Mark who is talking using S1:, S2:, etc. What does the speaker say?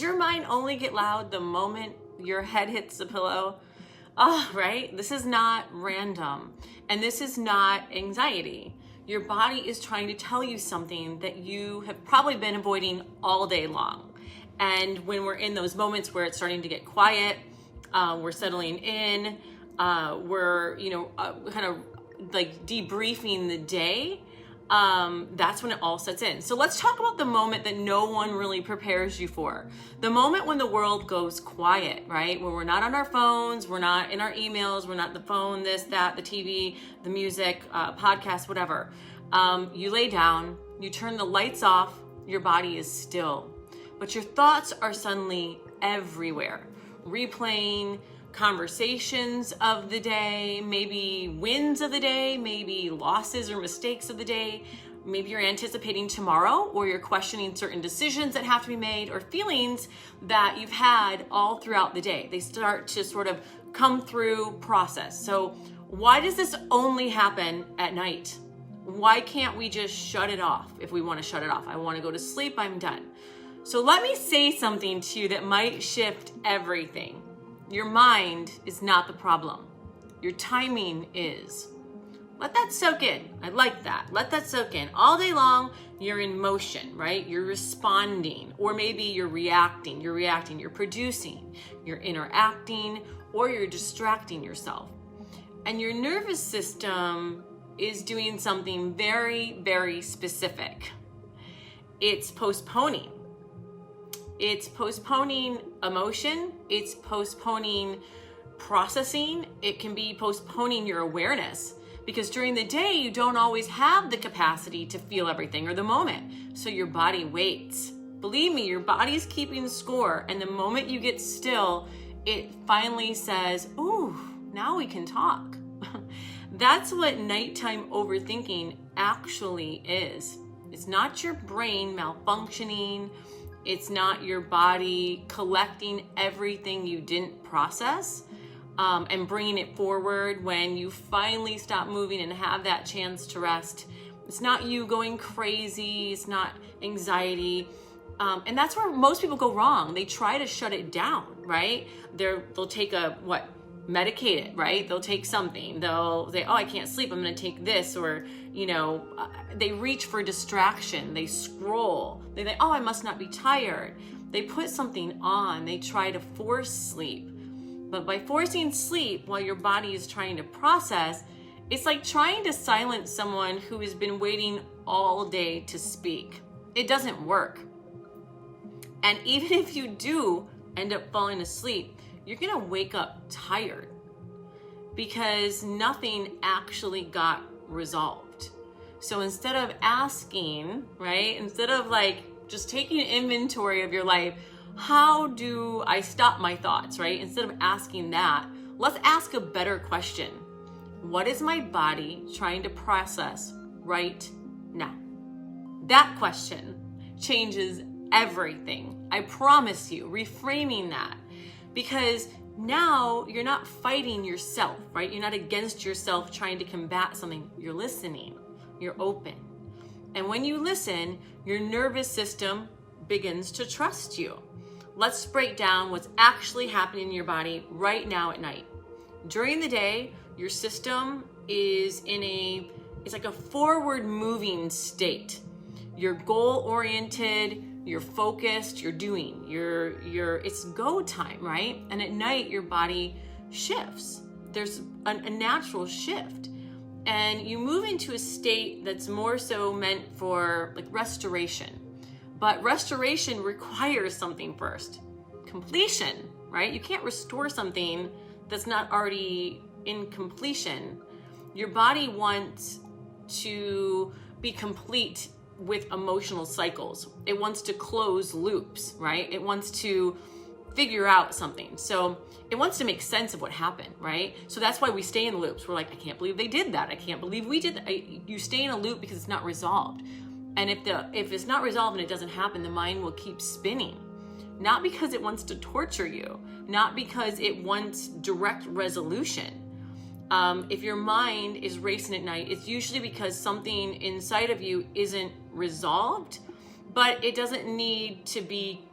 S1: your mind only get loud the moment your head hits the pillow? Oh, right? This is not random. And this is not anxiety. Your body is trying to tell you something that you have probably been avoiding all day long. And when we're in those moments where it's starting to get quiet, we're settling in, we're, kind of like debriefing the day, that's when it all sets in. So let's talk about the moment that no one really prepares you for. The moment when the world goes quiet, right? When we're not on our phones, we're not in our emails, we're not the phone, this, that, the TV, the music, podcast, whatever. You lay down, you turn the lights off, your body is still, but your thoughts are suddenly everywhere, replaying conversations of the day, maybe wins of the day, maybe losses or mistakes of the day. Maybe you're anticipating tomorrow, or you're questioning certain decisions that have to be made, or feelings that you've had all throughout the day. They start to sort of come through, process. So why does this only happen at night? Why can't we just shut it off if we want to shut it off? I want to go to sleep, I'm done. So let me say something to you that might shift everything. Your mind is not the problem. Your timing is. Let that soak in. I like that. Let that soak in. All day long, you're in motion, right? You're responding, or maybe you're reacting, you're producing, you're interacting, or you're distracting yourself. And your nervous system is doing something very, very specific. It's postponing. It's postponing emotion. It's postponing processing. It can be postponing your awareness, because during the day, you don't always have the capacity to feel everything or the moment. So your body waits. Believe me, your body's keeping score. And the moment you get still, it finally says, ooh, now we can talk. That's what nighttime overthinking actually is. It's not your brain malfunctioning. It's not your body collecting everything you didn't process and bringing it forward when you finally stop moving and have that chance to rest. It's not you going crazy. It's not anxiety. And that's where most people go wrong. They try to shut it down, right? They'll take medicate it, right? They'll take something. They'll say, oh, I can't sleep, I'm going to take this. Or, they reach for distraction. They scroll. They think, oh, I must not be tired. They put something on. They try to force sleep. But by forcing sleep while your body is trying to process, it's like trying to silence someone who has been waiting all day to speak. It doesn't work. And even if you do end up falling asleep, you're going to wake up tired because nothing actually got resolved. So instead of asking, right, instead of just taking inventory of your life, how do I stop my thoughts, right? Instead of asking that, let's ask a better question. What is my body trying to process right now? That question changes everything. I promise you, reframing that. Because now you're not fighting yourself, right? You're not against yourself trying to combat something. You're listening. You're open. And when you listen, your nervous system begins to trust you. Let's break down what's actually happening in your body right now at night. During the day, your system is it's like a forward moving state. You're goal oriented, you're focused, you're doing, it's go time, right? And at night, your body shifts. There's a natural shift. And you move into a state that's more so meant for restoration. But restoration requires something first. Completion, right? You can't restore something that's not already in completion. Your body wants to be complete with emotional cycles. It wants to close loops, right? It wants to figure out something. So it wants to make sense of what happened, right? So that's why we stay in loops. We're like, I can't believe they did that. I can't believe we did that. You stay in a loop because it's not resolved. And if it's not resolved and it doesn't happen, the mind will keep spinning. Not because it wants to torture you, not because it wants direct resolution. If your mind is racing at night, it's usually because something inside of you isn't resolved, but it doesn't need to be